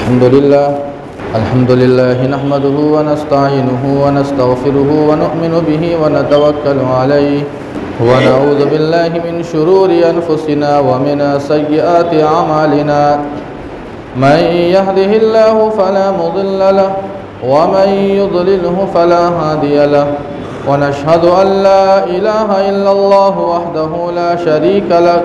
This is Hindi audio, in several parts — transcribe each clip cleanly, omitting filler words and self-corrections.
अल्हम्दुलिल्लाह नहमदुहु व नस्तईनुहु व नस्तगफिरुहु व नु'मिनु बिही व नतवक्कलु अलैहि व नऊज़ु बिल्लाहि मिन शुरूरि अनफुसिना व मिन सय्यिआति अमालिना मन यहदिहिल्लाहु फला मुदिल्ल लहु व मन युद्लिलहु फला हादिय लहु व नशहदु अन ला इलाहा इल्लल्लाहु वहदहु ला शरीका लहु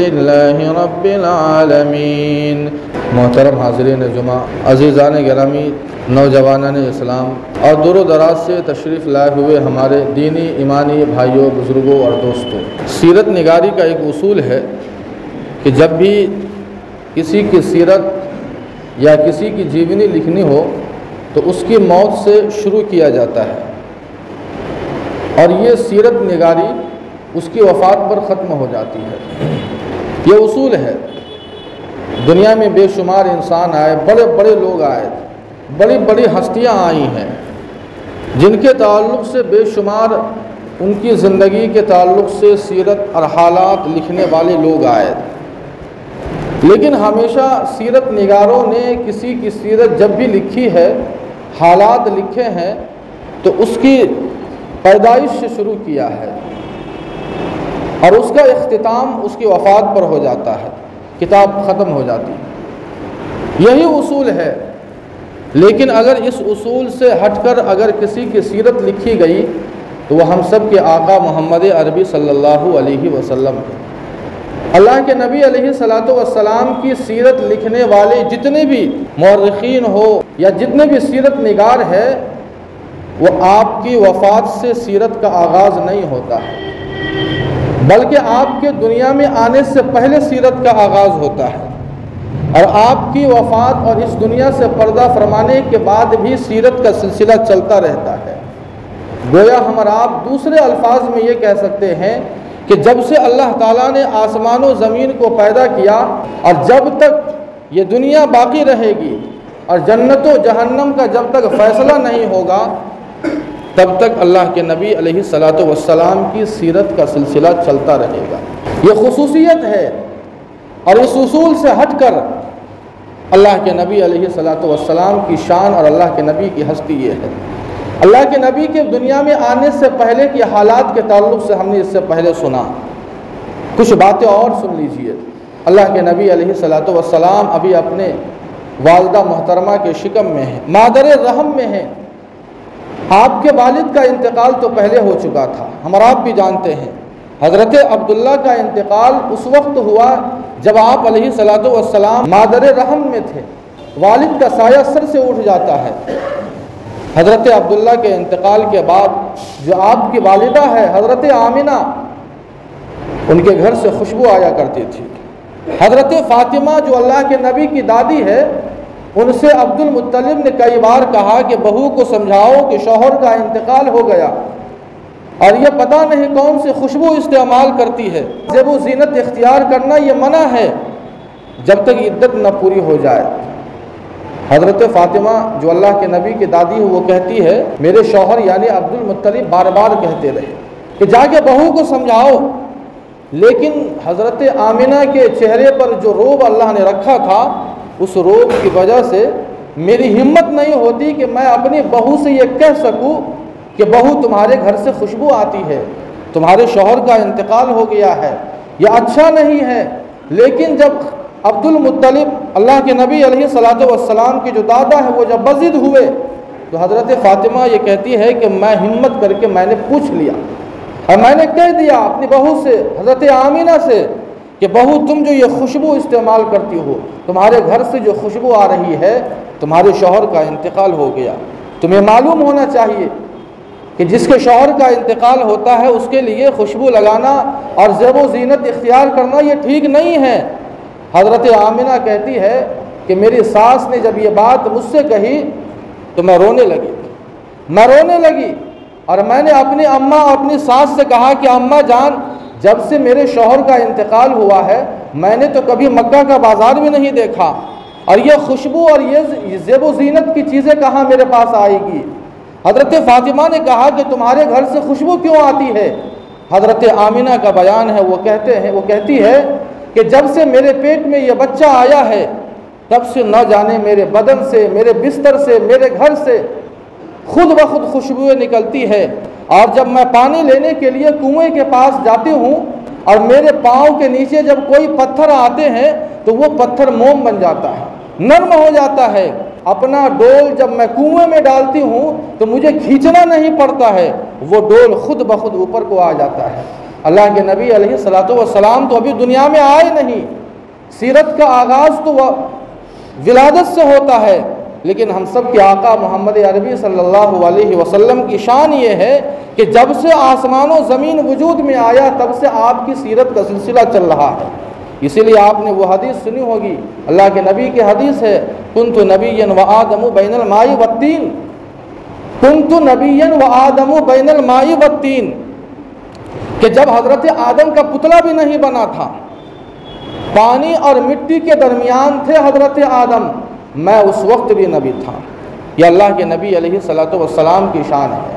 लिल्लाहि रब्बिल आलमीन। मोहतरम हाज़रीन जुमा, अज़ीज़ान गिरामी, नौजवानान इस्लाम और दूर दराज से तशरीफ़ लाए हुए हमारे दीनी ईमानी भाइयों, बुज़ुर्गों और दोस्तों, सीरत निगारी का एक उसूल है कि जब भी किसी की सीरत या किसी की जीवनी लिखनी हो तो उसकी मौत से शुरू किया जाता है और ये सीरत निगारी उसकी वफ़ात पर ख़त्म हो जाती है। ये उसूल है। दुनिया में बेशुमार इंसान आए, बड़े बड़े लोग आए, बड़ी बड़ी हस्तियां आई हैं जिनके ताल्लुक़ से बेशुमार उनकी ज़िंदगी के ताल्लुक़ से सीरत और हालात लिखने वाले लोग आए, लेकिन हमेशा सीरत निगारों ने किसी की सीरत जब भी लिखी है, हालात लिखे हैं, तो उसकी पैदाइश से शुरू किया है और उसका इख्तिताम उसकी वफ़ात पर हो जाता है, किताब ख़त्म हो जाती है। यही उसूल है। लेकिन अगर इस उसूल से हटकर अगर किसी की सीरत लिखी गई तो वह हम सब के आका मोहम्मद अरबी सल्लल्लाहु अलैहि वसल्लम है। अल्लाह के नबी अलैहिस्सलातु वस्सलाम की सीरत लिखने वाले जितने भी मौर्रिखीन हो या जितने भी सीरत निगार है, वो आपकी वफ़ात से सीरत का आगाज़ नहीं होता है, बल्कि आपके दुनिया में आने से पहले सीरत का आगाज़ होता है और आपकी वफ़ात और इस दुनिया से पर्दा फरमाने के बाद भी सीरत का सिलसिला चलता रहता है। गोया हम और आप दूसरे अल्फाज में ये कह सकते हैं कि जब से अल्लाह ताला ने आसमान व ज़मीन को पैदा किया और जब तक ये दुनिया बाकी रहेगी और जन्नत व जहन्नम का जब तक फ़ैसला नहीं होगा, तब तक अल्लाह के नबी अलैहिस्सलातु वस्सलाम की सीरत का सिलसिला चलता रहेगा। ये खुसूसियत है और इस उसूल से हटकर अल्लाह के नबी अलैहिस्सलातु वस्सलाम की शान और अल्लाह के नबी की हस्ती ये है। अल्लाह के नबी के दुनिया में आने से पहले के हालात के ताल्लुक़ से हमने इससे पहले सुना, कुछ बातें और सुन लीजिए। अल्लाह के नबी अलैहिस्सलातु वस्सलाम अभी अपने वालिदा मोहतरमा के शिकम में हैं, मादर रहम में हैं। आपके वालिद का इंतकाल तो पहले हो चुका था, हम और आप भी जानते हैं। हज़रत अब्दुल्ला का इंतकाल उस वक्त हुआ जब आप अलैहिस्सलातु वस्सलाम मादर रहम में थे। वालिद का साया सर से उठ जाता है। हज़रत अब्दुल्ला के इंतकाल के बाद जो आपकी वालिदा है हज़रत आमिना, उनके घर से खुशबू आया करती थी। हज़रत फ़ातिमा जो अल्लाह के नबी की दादी है, उनसे अब्दुल मुत्तलिब ने कई बार कहा कि बहू को समझाओ कि शौहर का इंतकाल हो गया और ये पता नहीं कौन सी खुशबू इस्तेमाल करती है। जब वो ज़ीनत इख्तियार करना ये मना है जब तक इद्दत न पूरी हो जाए। हज़रत फ़ातिमा जो अल्लाह के नबी की दादी है, वो कहती है मेरे शौहर यानी अब्दुल मुत्तलिब बार बार कहते रहे कि जाके बहू को समझाओ, लेकिन हज़रत आमिना के चेहरे पर जो रोब अल्लाह ने रखा था, उस रोब की वजह से मेरी हिम्मत नहीं होती कि मैं अपनी बहू से ये कह सकूं कि बहू तुम्हारे घर से खुशबू आती है, तुम्हारे शौहर का इंतकाल हो गया है, यह अच्छा नहीं है। लेकिन जब अब्दुल मुत्तलिब अल्लाह के नबी अलैहिस्सलातु वस्सलाम के जो दादा है वो जब बज़िद हुए तो हज़रत फ़ातिमा ये कहती है कि मैं हिम्मत करके मैंने पूछ लिया और मैंने कह दिया अपनी बहू से, हज़रत आमिना से, कि बहू तुम जो ये खुशबू इस्तेमाल करती हो, तुम्हारे घर से जो खुशबू आ रही है, तुम्हारे शौहर का इंतकाल हो गया। तुम्हें मालूम होना चाहिए कि जिसके शौहर का इंतकाल होता है उसके लिए खुशबू लगाना और ज़ेब ज़ीनत इख्तियार करना ये ठीक नहीं है। हज़रत आमिना कहती है कि मेरी सास ने जब ये बात मुझसे कही तो मैं रोने लगी और मैंने अपनी अम्मा और अपनी सास से कहा कि अम्मा जान, जब से मेरे शौहर का इंतकाल हुआ है मैंने तो कभी मक्का का बाज़ार भी नहीं देखा और ये खुशबू और ये ज़ेब ज़ीनत की चीज़ें कहाँ मेरे पास आएगी। हज़रत फ़ातिमा ने कहा कि तुम्हारे घर से खुशबू क्यों आती है। हज़रत आमिना का बयान है, वो कहती है कि जब से मेरे पेट में ये बच्चा आया है तब से न जाने मेरे बदन से, मेरे बिस्तर से, मेरे घर से खुद ब खुद खुशबुएँ निकलती है और जब मैं पानी लेने के लिए कुएं के पास जाती हूँ और मेरे पाँव के नीचे जब कोई पत्थर आते हैं तो वो पत्थर मोम बन जाता है, नर्म हो जाता है। अपना डोल जब मैं कुएं में डालती हूँ तो मुझे खींचना नहीं पड़ता है, वो डोल खुद ब खुद ऊपर को आ जाता है। अल्लाह के नबी अलैहिस्सलातु वस्सलाम तो अभी दुनिया में आए नहीं, सीरत का आगाज़ तो विलादत से होता है, लेकिन हम सब के आका मोहम्मद अरबी सल्लल्लाहु अलैहि वसल्लम की शान ये है कि जब से आसमान व ज़मीन वजूद में आया तब से आपकी सीरत का सिलसिला चल रहा है। इसीलिए आपने वो हदीस सुनी होगी, अल्लाह के नबी की हदीस है, कुन्तु नबिय्यन व आदमु बैनल माई वत्तीन, कुन्तु नबिय्यन व आदमु बैनल माई वत्तीन, कि जब हज़रत आदम का पुतला भी नहीं बना था, पानी और मिट्टी के दरमियान थे हज़रत आदम, मैं उस वक्त भी नबी था। यह अल्लाह के नबी अलैहिस्सलातु वस्सलाम की शान है।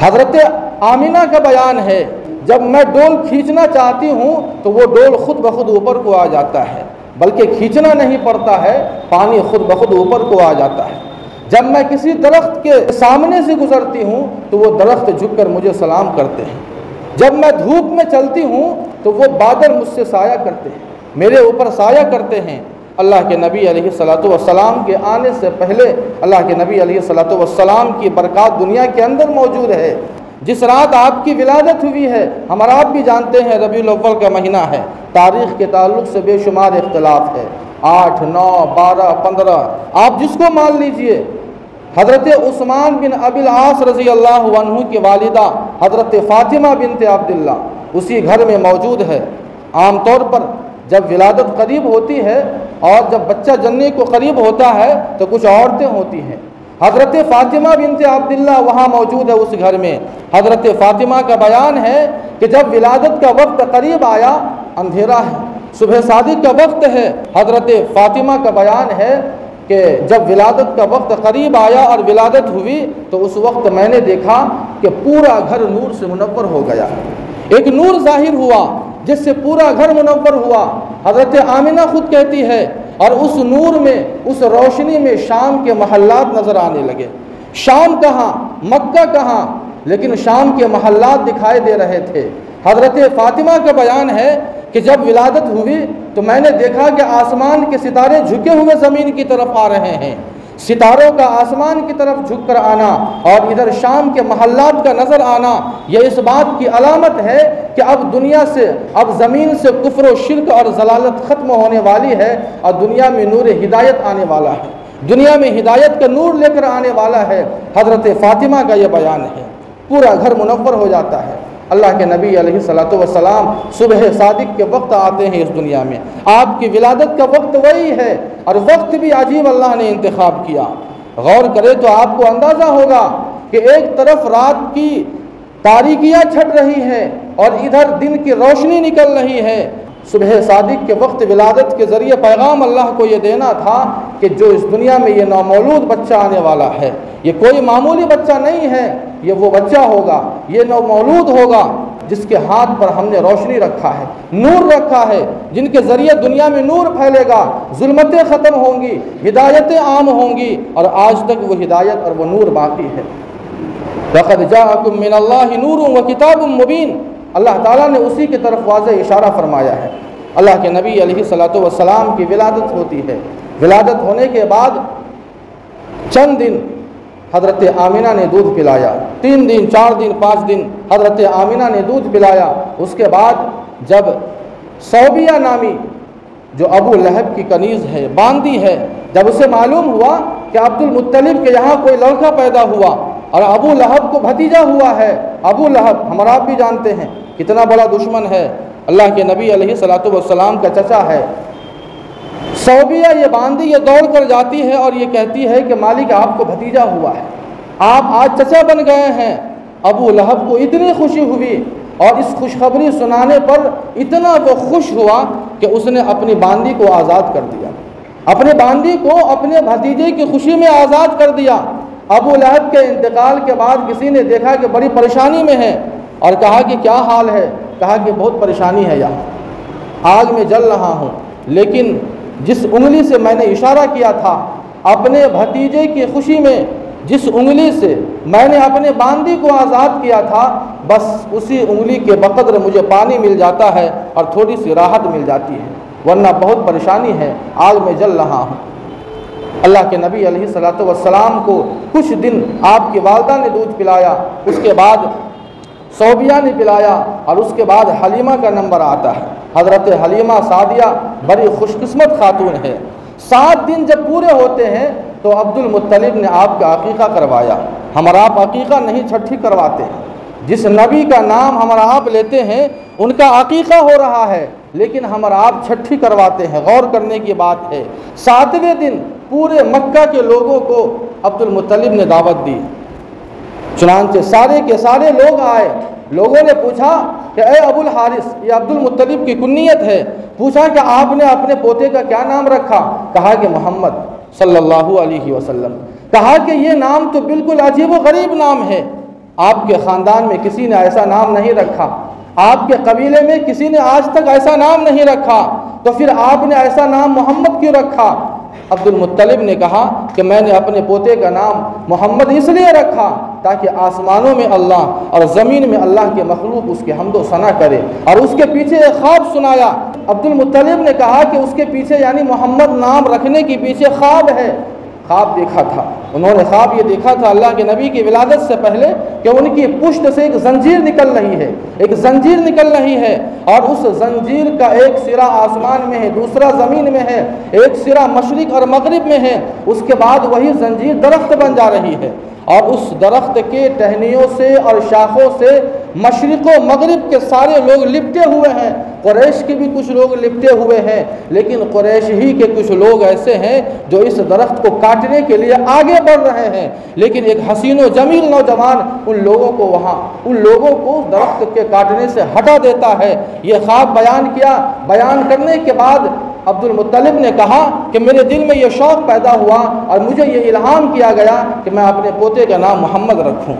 हज़रत आमिना का बयान है, जब मैं डोल खींचना चाहती हूँ तो वो डोल खुद ब खुद ऊपर को आ जाता है, बल्कि खींचना नहीं पड़ता है, पानी खुद ब खुद ऊपर को आ जाता है। जब मैं किसी दरख्त के सामने से गुजरती हूँ तो वो दरख्त झुककर मुझे सलाम करते हैं। जब मैं धूप में चलती हूँ तो वो बादल मुझसे साया करते हैं, मेरे ऊपर साया करते हैं। अल्लाह के नबी अलैहिस्सलातु वस्सलाम के आने से पहले अल्लाह के नबी अलैहिस्सलातु वस्सलाम की बरक़ात दुनिया के अंदर मौजूद है। जिस रात आपकी विलादत हुई है, हम आप भी जानते हैं रबीउल अव्वल का महीना है, तारीख़ के ताल्लुक़ से बेशुमार इख्तिलाफ़ है, 8, 9, 12, 15, आप जिसको मान लीजिए। हज़रत उस्मान बिन अबिल आस रज़ी अल्लाहु अन्हु की वालिदा हज़रत फ़ातिमा बिनते अब्दुल्ला उसी घर में मौजूद है। आम तौर पर जब विलादत करीब होती है और जब बच्चा जन्ने को करीब होता है तो कुछ औरतें होती हैं। हज़रत फ़ातिमा बिनते अब्दुल्ला वहाँ मौजूद है उस घर में। हज़रत फ़ातिमा का बयान है कि जब विलादत का वक्त करीब आया, अंधेरा है, सुबह सादिक का वक्त है। हज़रत फ़ातिमा का बयान है कि जब विलादत का वक्त करीब आया और विलादत हुई तो उस वक्त मैंने देखा कि पूरा घर नूर से मुनव्वर हो गया, एक नूर ज़ाहिर हुआ जिससे पूरा घर मुनव्वर हुआ। हज़रत आमिना खुद कहती है, और उस नूर में, उस रोशनी में शाम के महल्लात नज़र आने लगे। शाम कहाँ, मक्का कहाँ, लेकिन शाम के महल्लात दिखाई दे रहे थे। हज़रत फ़ातिमा का बयान है कि जब विलादत हुई तो मैंने देखा कि आसमान के सितारे झुके हुए ज़मीन की तरफ आ रहे हैं। सितारों का आसमान की तरफ झुक कर आना और इधर शाम के महल्लात का नज़र आना, यह इस बात की अलामत है कि अब दुनिया से, अब ज़मीन से कुफ्र व शिर्क और ज़लालत ख़त्म होने वाली है और दुनिया में नूर हिदायत आने वाला है, दुनिया में हिदायत का नूर लेकर आने वाला है। हज़रत फ़ातिमा का यह बयान है, पूरा घर मुनव्वर हो जाता है। अल्लाह के नबी अलैहिस्सलातु वस्सलाम सुबह सादिक के वक्त आते हैं इस दुनिया में। आपकी विलादत का वक्त वही है और वक्त भी अजीब अल्लाह ने इंतखाब किया। गौर करें तो आपको अंदाज़ा होगा कि एक तरफ रात की तारीकियाँ छट रही हैं और इधर दिन की रोशनी निकल रही है। सुबह सादिक के वक्त विलादत के ज़रिए पैगाम अल्लाह को ये देना था कि जो इस दुनिया में ये नौमौलूद बच्चा आने वाला है, ये कोई मामूली बच्चा नहीं है, ये वो बच्चा होगा, ये नौमौलूद होगा जिसके हाथ पर हमने रोशनी रखा है, नूर रखा है, जिनके ज़रिए दुनिया में नूर फैलेगा, जुल्मतें ख़त्म होंगी, हिदायतें आम होंगी और आज तक वो हिदायत और वो नूर बाकी है। लक़द जाअकुम मिनल्लाहि नूरुन व किताबुम मुबीन, अल्लाह ताला ने उसी की तरफ वाज़ेह इशारा फरमाया है अल्लाह के नबी अलैहिस्सलातु वस्सलाम की विलादत होती है। विलादत होने के बाद चंद दिन हज़रत आमिना ने दूध पिलाया, 3 दिन 4 दिन 5 दिन हज़रत आमिना ने दूध पिलाया। उसके बाद जब सौबिया नामी जो अबू लहब की कनीज़ है, बांदी है, जब उसे मालूम हुआ कि अब्दुल मुत्तलिब के यहाँ कोई लड़का पैदा हुआ और अबू लहब को भतीजा हुआ है, अबू लहब हमारा आप भी जानते हैं कितना बड़ा दुश्मन है, अल्लाह के नबी अलैहिस्सलातु वस्सलाम का चचा है। सौबिया ये बांदी ये दौड़ कर जाती है और ये कहती है कि मालिक आपको भतीजा हुआ है, आप आज चचा बन गए हैं। अबू लहब को इतनी खुशी हुई और इस खुशखबरी सुनाने पर इतना वो खुश हुआ कि उसने अपनी बांदी को आज़ाद कर दिया, अपने बांदी को अपने भतीजे की खुशी में आज़ाद कर दिया। अबू लहब के इंतकाल के बाद किसी ने देखा कि बड़ी परेशानी में है और कहा कि क्या हाल है, कहा कि बहुत परेशानी है, यहाँ आग में जल रहा हूँ, लेकिन जिस उंगली से मैंने इशारा किया था अपने भतीजे की खुशी में, जिस उंगली से मैंने अपने बांदी को आज़ाद किया था, बस उसी उंगली के बकदर मुझे पानी मिल जाता है और थोड़ी सी राहत मिल जाती है, वरना बहुत परेशानी है, आग में जल रहा हूँ। अल्लाह के नबी अलैहिस्सलातु वस्सलाम को कुछ दिन आपकी वालदा ने दूध पिलाया, उसके बाद सौबिया ने पिलाया और उसके बाद हलीमा का नंबर आता है। हज़रत हलीमा सादिया बड़ी खुशकिस्मत खातून है। 7 दिन जब पूरे होते हैं तो अब्दुल मुत्तलिब ने आपका अकीक़ा करवाया। हमारा आप अकीक़ा नहीं छठी करवाते हैं, जिस नबी का नाम हमारा आप लेते हैं उनका अकीक़ा हो रहा है, लेकिन हमारा आप छठी करवाते हैं। गौर करने की बात है। 7वें दिन पूरे मक्का के लोगों को अब्दुल मुत्तलिब ने दावत दी, चुनांचे सारे के सारे लोग आए। लोगों ने पूछा कि ए अबुल हारिस, ये अब्दुल मुत्तलिब की कुन्नियत है, पूछा कि आपने अपने पोते का क्या नाम रखा, कहा कि मोहम्मद सल्लल्लाहु अलैहि वसल्लम। कहा कि ये नाम तो बिल्कुल अजीब व गरीब नाम है, आपके ख़ानदान में किसी ने ऐसा नाम नहीं रखा, आपके कबीले में किसी ने आज तक ऐसा नाम नहीं रखा, तो फिर आपने ऐसा नाम मोहम्मद क्यों रखा। अब्दुल मुत्तलिब ने कहा कि मैंने अपने पोते का नाम मोहम्मद इसलिए रखा ताकि आसमानों में अल्लाह और ज़मीन में अल्लाह के मखलूक उसके हम्दो सना करे। और उसके पीछे एक ख्वाब सुनाया। अब्दुल मुत्तलिब ने कहा कि उसके पीछे यानी मोहम्मद नाम रखने के पीछे ख्वाब है। ख्वाब देखा था उन्होंने, ख्वाब ये देखा था अल्लाह के नबी की विलादत से पहले कि उनकी पुश्त से एक जंजीर निकल रही है, एक जंजीर निकल रही है और उस जंजीर का एक सिरा आसमान में है, दूसरा ज़मीन में है, एक सिरा मशरिक और मगरिब में है। उसके बाद वही जंजीर दरख्त बन जा रही है और उस दरख्त के टहनियों से और शाखों से मशरिक़ व मगरिब के सारे लोग लिपटे हुए हैं। कुरैश के भी कुछ लोग लिपटे हुए हैं, लेकिन कुरैश ही के कुछ लोग ऐसे हैं जो इस दरख्त को काटने के लिए आगे बढ़ रहे हैं। लेकिन एक हसीन व जमील नौजवान उन लोगों को दरख्त के काटने से हटा देता है। ये ख्वाब बयान किया। बयान करने के बाद अब्दुल मुत्तलिब ने कहा कि मेरे दिल में ये शौक़ पैदा हुआ और मुझे ये इल्हाम किया गया कि मैं अपने पोते का नाम मोहम्मद रखूं।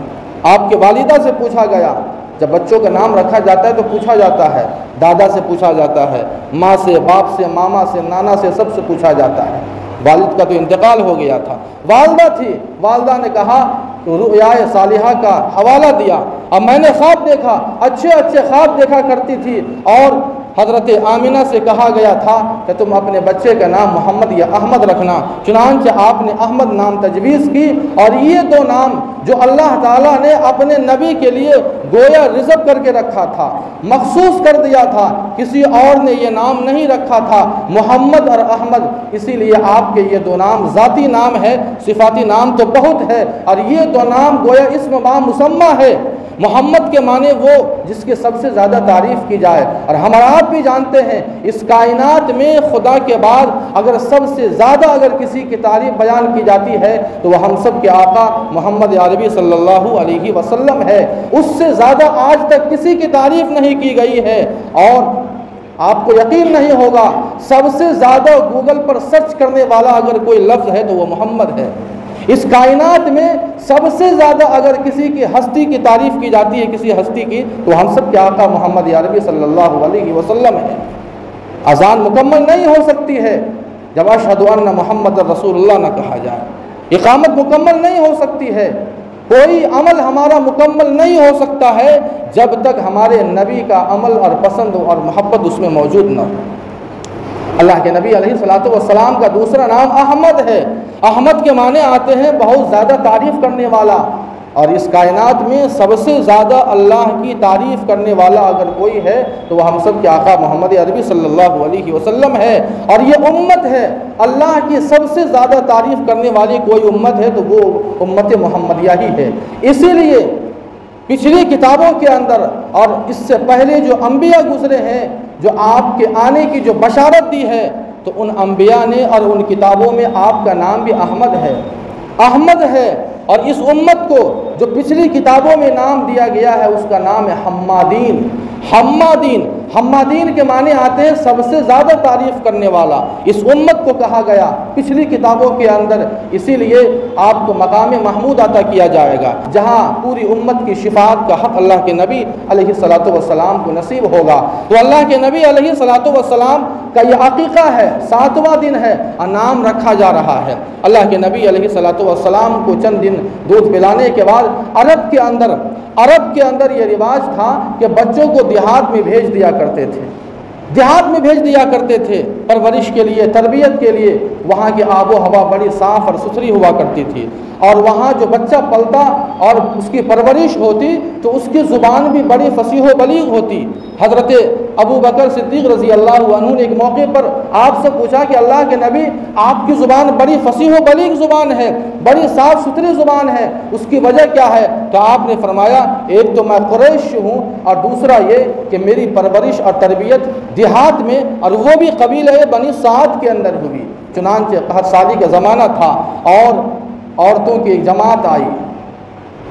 आपके वालिदा से पूछा गया, जब बच्चों का नाम रखा जाता है तो पूछा जाता है, दादा से पूछा जाता है, माँ से, बाप से, मामा से, नाना से, सबसे पूछा जाता है। वालिद का तो इंतकाल हो गया था, वालदा थी। वालदा ने कहा तो रुयाए सालिहा का हवाला दिया। अब मैंने ख्वाब देखा, अच्छे अच्छे ख्वाब देखा करती थी और हज़रत आमिना से कहा गया था कि तुम अपने बच्चे का नाम मोहम्मद या अहमद रखना। चुनांचे आपने अहमद नाम तजवीज़ की और ये 2 नाम जो अल्लाह ताला ने अपने नबी के लिए गोया रिज़र्व करके रखा था, मखसूस कर दिया था, किसी और ने ये नाम नहीं रखा था, मोहम्मद और अहमद। इसीलिए आपके ये 2 नाम ज़ाती नाम है, सिफाती नाम तो बहुत है और ये 2 नाम गोया इस्म बा मुसम्मा है। मोहम्मद के माने वो जिसके सबसे ज़्यादा तारीफ़ की जाए। और हम आप भी जानते हैं इस कायनात में खुदा के बाद अगर सबसे ज़्यादा अगर किसी की तारीफ़ बयान की जाती है तो वह हम सब के आका मोहम्मद अरबी सल्लल्लाहु अलैहि वसल्लम है। उससे ज़्यादा आज तक किसी की तारीफ़ नहीं की गई है। और आपको यकीन नहीं होगा, सबसे ज़्यादा गूगल पर सर्च करने वाला अगर कोई लफ्ज़ है तो वो मोहम्मद है। इस कायनात में सबसे ज़्यादा अगर किसी की हस्ती की तारीफ़ की जाती है, किसी हस्ती की, तो हम सब के आका मोहम्मद अरबी सल्लल्लाहु अलैहि वसल्लम है। अज़ान मुकम्मल नहीं हो सकती है जब अशहदु अन्ना मोहम्मद रसूलुल्लाह न कहा जाए। इक़ामत मुकम्मल नहीं हो सकती है, कोई अमल हमारा मुकम्मल नहीं हो सकता है जब तक हमारे नबी का अमल और पसंद और मोहब्बत उसमें मौजूद न हो। अल्लाह के नबी अलैहिस्सलातु वस्सलाम का दूसरा नाम अहमद है। अहमद के माने आते हैं बहुत ज़्यादा तारीफ़ करने वाला, और इस कायनात में सबसे ज़्यादा अल्लाह की तारीफ़ करने वाला अगर कोई है तो वह हम सब के आका मोहम्मद अरबी सल्लल्लाहु अलैहि वसल्लम है। और ये उम्मत है, अल्लाह की सबसे ज़्यादा तारीफ़ करने वाली कोई उम्मत है तो वो उम्मत मोहम्मदिया ही है। इसीलिए पिछली किताबों के अंदर और इससे पहले जो अम्बिया गुजरे हैं, जो आपके आने की जो बशारत दी है, तो उन अम्बिया ने और उन किताबों में आपका नाम भी अहमद है, अहमद है। और इस उम्मत को जो पिछली किताबों में नाम दिया गया है उसका नाम है हम्मादीन। हम्मादीन, हम्मादीन के माने आते हैं सबसे ज़्यादा तारीफ़ करने वाला। इस उम्मत को कहा गया पिछली किताबों के अंदर, इसीलिए आपको मकाम महमूद अता किया जाएगा जहाँ पूरी उम्मत की शिफात का हक़ अल्लाह के नबी अलैहिस्सलातु वस्सलाम को नसीब होगा। तो अल्लाह के नबी अलैहिस्सलातु वस्सलाम का ये अक़ीक़ा है, 7वां दिन है और नाम रखा जा रहा है। अल्लाह के नबी अलैहिस्सलातु वस्सलाम को चंद दिन दूध पिलाने के बाद अरब के अंदर ये रिवाज था कि बच्चों को देहात में भेज दिया करते थे, देहात में भेज दिया करते थे परवरिश के लिए, तरबियत के लिए। वहाँ की आबो हवा बड़ी साफ़ और सुथरी हुआ करती थी, और वहाँ जो बच्चा पलता और उसकी परवरिश होती तो उसकी ज़ुबान भी बड़ी फसीह व बलीग होती। हज़रत अबू बकर सिद्दीक़ रज़ी अल्लाह अन्हु ने एक मौके पर आपसे पूछा कि अल्लाह के नबी, आपकी ज़ुबान बड़ी फसीह व बलीग ज़ुबान है, बड़ी साफ़ सुथरी ज़ुबान है, उसकी वजह क्या है? तो आपने फरमाया, एक तो मैं कुरैश हूँ और दूसरा ये कि मेरी परवरिश और तरबियत देहात में, और वो भी कबीले बनी साद के अंदर हुई। चुनांचे कहत साली का ज़माना था और औरतों की एक जमात आई,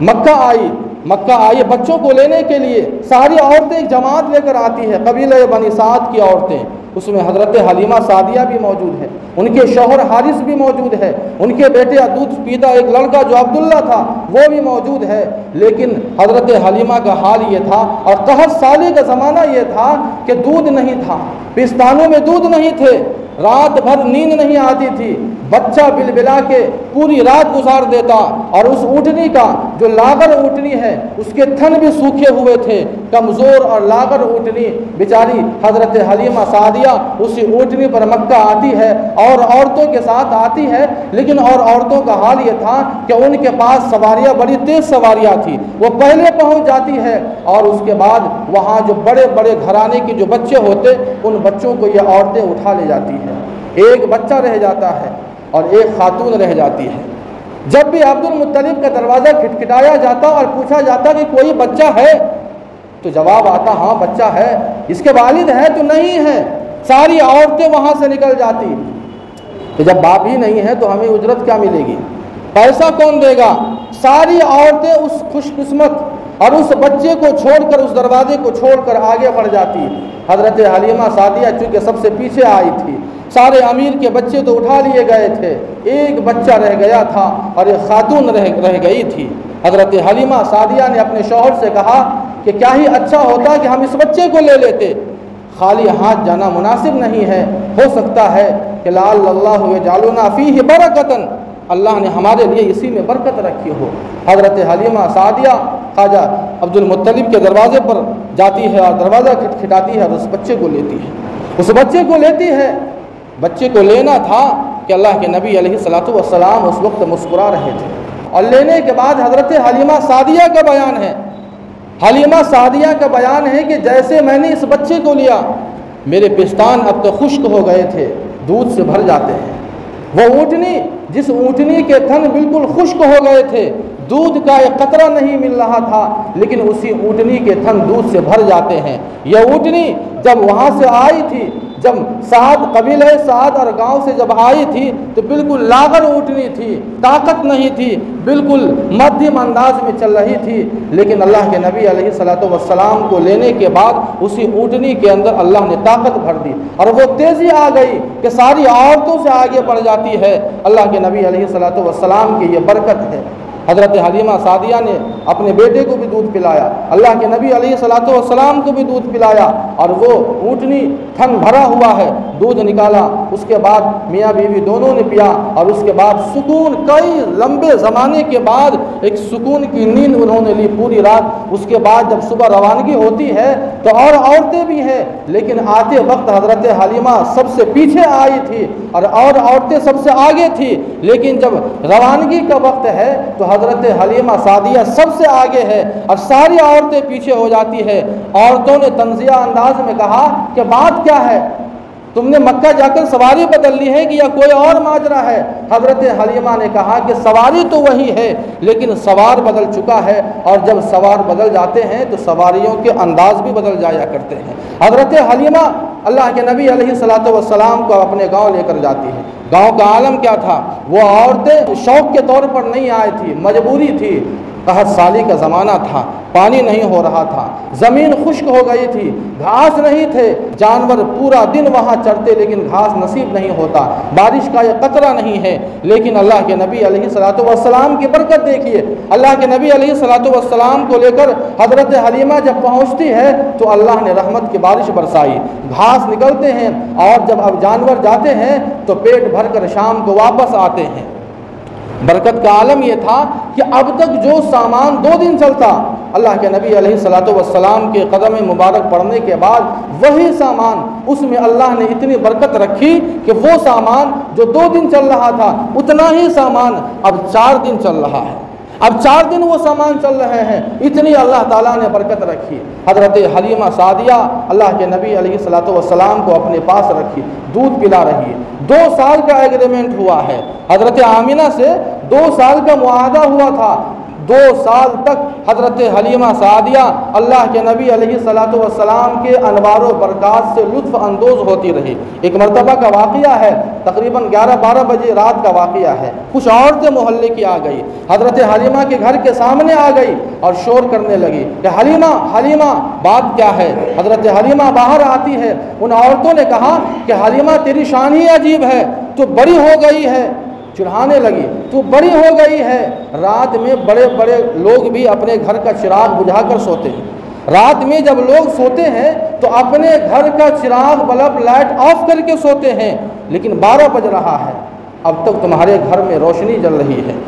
मक्का आई बच्चों को लेने के लिए। सारी औरतें एक जमात लेकर आती है, कबीले बनी साद की औरतें। उसमें हज़रत हलीमा सादिया भी मौजूद है, उनके शौहर हारिस भी मौजूद है, उनके बेटे दूध पीता एक लड़का जो अब्दुल्ला था वो भी मौजूद है। लेकिन हज़रत हलीमा का हाल ये था, और कहत साली का ज़माना ये था कि दूध नहीं था, पिस्तानों में दूध नहीं थे, रात भर नींद नहीं आती थी, बच्चा बिलबिला के पूरी रात गुजार देता। और उस ऊँटनी का जो लागर ऊँटनी है उसके थन भी सूखे हुए थे, कमज़ोर और लागर ऊँटनी बेचारी हज़रत हलीमा सादिया उसी ऊँटनी पर मक्का आती है और औरतों के साथ आती है। लेकिन और औरतों का हाल ये था कि उनके पास सवारियाँ बड़ी तेज़ सवारियाँ थी, वो पहले पहुँच जाती है और उसके बाद वहाँ जो बड़े बड़े घराने के जो बच्चे होते उन बच्चों को ये औरतें उठा ले जाती है। एक बच्चा रह जाता है और एक खातून रह जाती है। जब भी अब्दुल मुत्तलिब का दरवाज़ा खटखटाया जाता और पूछा जाता कि कोई बच्चा है, तो जवाब आता हाँ बच्चा है। इसके वालिद हैं तो नहीं है। सारी औरतें वहाँ से निकल जाती। तो जब बाप ही नहीं है तो हमें उजरत क्या मिलेगी, पैसा कौन देगा? सारी औरतें उस खुशकिस्मत और उस बच्चे को छोड़कर, उस दरवाजे को छोड़कर आगे बढ़ जाती। हज़रत हलीमा सादिया चूँकि सबसे पीछे आई थी, सारे अमीर के बच्चे तो उठा लिए गए थे, एक बच्चा रह गया था और एक खातून रह गई थी। हज़रत हलीमा सादिया ने अपने शौहर से कहा कि क्या ही अच्छा होता कि हम इस बच्चे को ले लेते, खाली हाथ जाना मुनासिब नहीं है, हो सकता है कि लअल्लाहु यजअलुना फ़ीहि बरकतन, अल्लाह ने हमारे लिए इसी में बरकत रखी हो। हज़रत हलीमा सादिया ख्वाजा अब्दुल मुत्तलिब के दरवाज़े पर जाती है और दरवाज़ा खटखटाती है और उस बच्चे को लेती है। उस बच्चे को लेती है। बच्चे को लेना था कि अल्लाह के नबी अलैहिस्सलातु वस्सलाम उस वक्त मुस्कुरा रहे थे। और लेने के बाद हज़रत हलीमा सादिया का बयान है, हलीमा सादिया का बयान है कि जैसे मैंने इस बच्चे को लिया, मेरे पिस्तान अब तो खुश्क हो गए थे, दूध से भर जाते हैं। वो ऊँटनी, जिस ऊँटनी के थन बिल्कुल खुश्क हो गए थे, दूध का एक कतरा नहीं मिल रहा था, लेकिन उसी ऊँटनी के थन दूध से भर जाते हैं। यह ऊँटनी जब वहाँ से आई थी, जब साद कबीले साद और गांव से जब आई थी तो बिल्कुल लागर ऊँटनी थी, ताकत नहीं थी, बिल्कुल मध्यम अंदाज में चल रही थी। लेकिन अल्लाह के नबी अलैहिस्सलातु वस्सलाम को लेने के बाद उसी ऊँटनी के अंदर अल्लाह ने ताकत भर दी और वो तेज़ी आ गई कि सारी औरतों से आगे बढ़ जाती है। अल्लाह के नबी अलैहिस्सलातु वस्सलाम की ये बरकत है। हज़रत हलीमा सादिया ने अपने बेटे को भी दूध पिलाया, अल्लाह के नबी अलैहिस्सलातु वस्सलाम को भी दूध पिलाया, और वो ऊँटनी थन भरा हुआ है, दूध निकाला। उसके बाद मियाँ बीवी दोनों ने पिया, और उसके बाद सुकून, कई लंबे ज़माने के बाद एक सुकून की नींद उन्होंने ली पूरी रात। उसके बाद जब सुबह रवानगी होती है तो और औरतें भी हैं, लेकिन आते वक्त हज़रत हलीमा सबसे पीछे आई थी और औरतें सबसे आगे थी। लेकिन जब रवानगी का वक्त है तो हज़रत हलीमा सादिया सबसे आगे है और सारी औरतें पीछे हो जाती है। औरतों ने तंज़िया अंदाज में कहा कि बात क्या है, तुमने मक्का जाकर सवारी बदल ली है कि या कोई और माजरा है? हज़रत हलीमा ने कहा कि सवारी तो वही है, लेकिन सवार बदल चुका है, और जब सवार बदल जाते हैं तो सवारियों के अंदाज भी बदल जाया करते हैं। हज़रत हलीमा अल्लाह के नबी अलैहिस्सलातु वस्सलाम को अपने गांव लेकर जाती है। गांव का आलम क्या था? वो औरतें शौक़ के तौर पर नहीं आई थी, मजबूरी थी। कहत साली का ज़माना था, पानी नहीं हो रहा था, ज़मीन खुश्क हो गई थी, घास नहीं थे, जानवर पूरा दिन वहाँ चरते लेकिन घास नसीब नहीं होता, बारिश का ये कतरा नहीं है। लेकिन अल्लाह के नबी अलैहिस्सलातु वस्सलाम की बरकत देखिए, अल्लाह के नबी अलैहिस्सलातु वस्सलाम को लेकर हज़रत हलीमा जब पहुँचती है तो अल्लाह ने रहमत की बारिश बरसाई, घास निकलते हैं, और जब अब जानवर जाते हैं तो पेट भर कर शाम को वापस आते हैं। बरकत का आलम यह था कि अब तक जो सामान 2 दिन चलता, अल्लाह के नबी अलैहिस्सलातु वस्सलाम के कदम मुबारक पड़ने के बाद वही सामान, उसमें अल्लाह ने इतनी बरकत रखी कि वो सामान जो 2 दिन चल रहा था उतना ही सामान अब 4 दिन चल रहा है। अब 4 दिन वो सामान चल रहे हैं, इतनी अल्लाह ताला ने बरकत रखी। हज़रत हलीमा सादिया अल्लाह के नबी अलैहिस्सलातु वस्सलाम को अपने पास रखी, दूध पिला रही है। 2 साल का एग्रीमेंट हुआ है, हज़रत आमिना से 2 साल का मुआहदा हुआ था। 2 साल तक हज़रत हलीमा सादिया अल्लाह के नबी अलैहिस्सलातु वस्सलाम के अनवार व बरक़ात से लुत्फ़ अंदोज़ होती रही। एक मरतबा का वाक़या है, तकरीबन 11-12 बजे रात का वाक़या है। कुछ औरतें मोहल्ले की आ गई, हज़रत हलीमा के घर के सामने आ गई और शोर करने लगी कि हलीमा हलीमा, बात क्या है? हज़रत हलीमा बाहर आती है। उन औरतों ने कहा कि हलीमा तेरी शान ही अजीब है, तो बड़ी हो गई है, चिढ़ाने लगी, तो बड़ी हो गई है। रात में बड़े बड़े लोग भी अपने घर का चिराग बुझाकर सोते हैं। रात में जब लोग सोते हैं तो अपने घर का चिराग बल्ब लाइट ऑफ करके सोते हैं, लेकिन 12 बज रहा है, अब तक तुम्हारे घर में रोशनी जल रही है,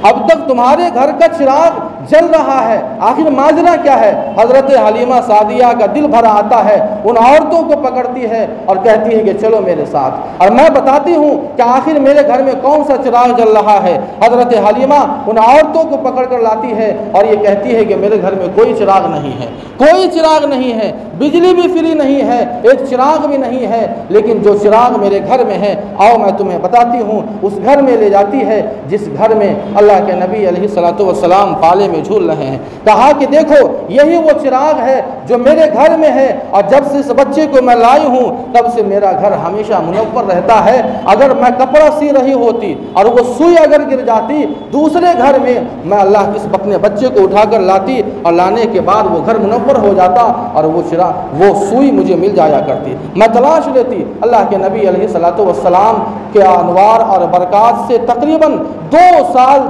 अब तक तुम्हारे घर का चिराग जल रहा है, आखिर माजरा क्या है? हज़रत हलीमा सादिया का दिल भर आता है, उन औरतों को पकड़ती है और कहती है कि चलो मेरे साथ, और मैं बताती हूँ कि आखिर मेरे घर में कौन सा चिराग जल रहा है। हज़रत हलीमा उन औरतों को पकड़ कर लाती है और ये कहती है कि मेरे घर में कोई चिराग नहीं है, कोई चिराग नहीं है, बिजली भी फ्री नहीं है, एक चिराग भी नहीं है, लेकिन जो चिराग मेरे घर में है, आओ मैं तुम्हें बताती हूँ। उस घर में ले जाती है जिस घर में अल्लाह के नबी अलैहिस्सलातु वस्सलाम पाले में झूल रहे हैं। कहा कि देखो यही वो चिराग है जो मेरे घर में है, और जब से इस बच्चे को मैं लाई हूँ तब से मेरा घर हमेशा मुनव्वर रहता है। अगर मैं कपड़ा सी रही होती और वो सुई अगर गिर जाती दूसरे घर में, मैं अल्लाह इस अपने बच्चे को उठाकर लाती और लाने के बाद वो घर मुनव्वर हो जाता और वो चिराग, वो सुई मुझे मिल जाया करती, मैं तलाश लेती। अल्लाह के नबी अलैहिस्सलातु वस्सलाम के अनवार और बरक़ात से तकरीबन 2 साल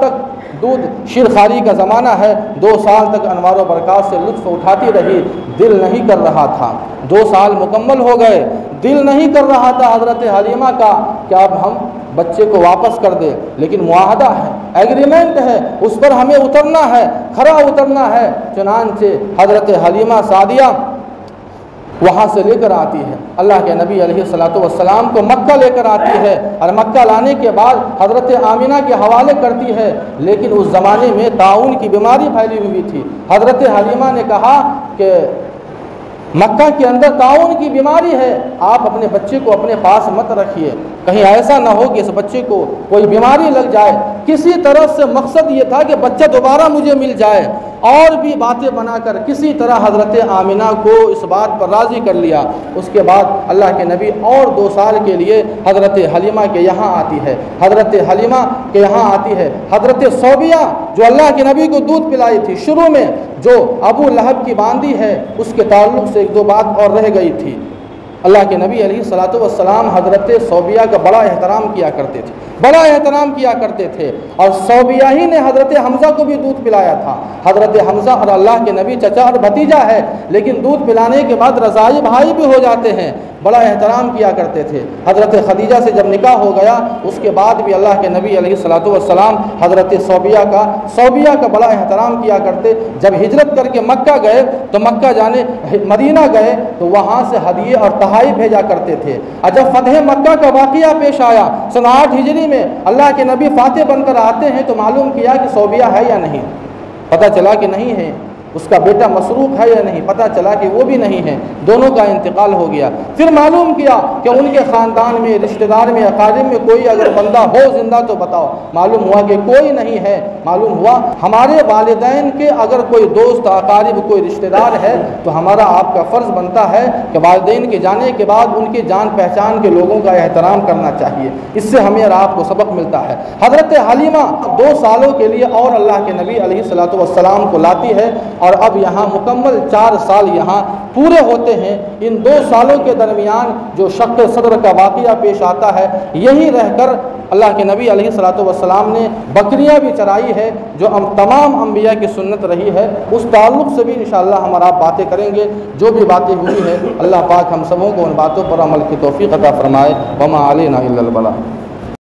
तक दूध शिरखारी का ज़माना है, 2 साल तक अनवार व बरक़ात से लुत्फ़ उठाती रही। दिल नहीं कर रहा था, 2 साल मुकम्मल हो गए, दिल नहीं कर रहा था हज़रत हलीमा का कि अब हम बच्चे को वापस कर दे, लेकिन मुआहदा है, एग्रीमेंट है, उस पर हमें उतरना है, खरा उतरना है। चुनांचे हज़रत हलीमा सादिया वहाँ से लेकर आती है, अल्लाह के नबी अलैहिस्सलातु वस्सलाम को मक्का लेकर आती है, और मक्का लाने के बाद हज़रत आमिना के हवाले करती है। लेकिन उस ज़माने में ताउन की बीमारी फैली हुई थी। हज़रत हलीमा ने कहा कि मक्का के अंदर ताउन की बीमारी है, आप अपने बच्चे को अपने पास मत रखिए, कहीं ऐसा ना हो कि इस बच्चे को कोई बीमारी लग जाए। किसी तरह से मकसद ये था कि बच्चा दोबारा मुझे मिल जाए, और भी बातें बनाकर किसी तरह हज़रत आमिना को इस बात पर राज़ी कर लिया। उसके बाद अल्लाह के नबी और 2 साल के लिए हज़रत हलीमा के यहाँ आती है, हज़रत हलीमा के यहाँ आती है। हज़रत सौबिया जो अल्लाह के नबी को दूध पिलाई थी, शुरू में जो अबू लहब की बांदी है, उसके ताल्लुक़ से 1-2 बात और रह गई थी। अल्लाह के नबी अलैहिस्सलातु वस्सलाम हज़रत सौबिया का बड़ा एहतराम किया करते थे। बड़ा एहतराम किया करते थे। और सौबिया ही ने हज़रत हमज़ा को भी दूध पिलाया था। हज़रत हमज़ा और अल्लाह के नबी चचा और भतीजा है, लेकिन दूध पिलाने के बाद रज़ाई भाई भी हो जाते हैं। बड़ा एहतराम किया करते थे। हज़रत खदीजा से जब निकाह हो गया उसके बाद भी अल्लाह के नबी अलैहिस्सलातु वस्सलाम हज़रत सौबिया का बड़ा एहतराम किया करते। जब हिजरत करके मक्का गए तो मक्का जाने मदीना गए तो वहाँ से हदिये और तहाई भेजा करते थे। और जब फतह मक्का का वाक़िया पेश आया सन 8 हिजरी में, अल्लाह के नबी फातह बनकर आते हैं तो मालूम किया कि सौबिया है या नहीं। पता चला कि नहीं है। उसका बेटा मसरूक है या नहीं, पता चला कि वो भी नहीं है, दोनों का इंतकाल हो गया। फिर मालूम किया कि उनके ख़ानदान में, रिश्तेदार में, अकारिब में कोई अगर बंदा हो ज़िंदा तो बताओ। मालूम हुआ कि कोई नहीं है। मालूम हुआ हमारे वालिदैन के अगर कोई दोस्त, अकारिब, कोई रिश्तेदार है तो हमारा आपका फ़र्ज़ बनता है कि वालिदैन के जाने के बाद उनके जान पहचान के लोगों का एहतराम करना चाहिए। इससे हमें और आपको सबक मिलता है। हज़रत हलीमा 2 सालों के लिए और अल्लाह के नबी अलैहिस्सलातु वस्सलाम को लाती है और अब यहाँ मुकम्मल 4 साल यहाँ पूरे होते हैं। इन 2 सालों के दरमियान जो शक़्क़ सदर का वाक़िया पेश आता है, यहीं रहकर अल्लाह के नबी अलैहिस्सलातु वस्सलाम ने बकरियाँ भी चराई है, जो तमाम अम्बिया की सुन्नत रही है। उस ताल्लुक़ से भी इंशाअल्लाह हम और आप बातें करेंगे। जो भी बातें हुई है अल्लाह पाक हम सबों को उन बातों पर अमल की तौफ़ीक़ अता फ़रमाए। वमा अलैना इल्लल बलाग।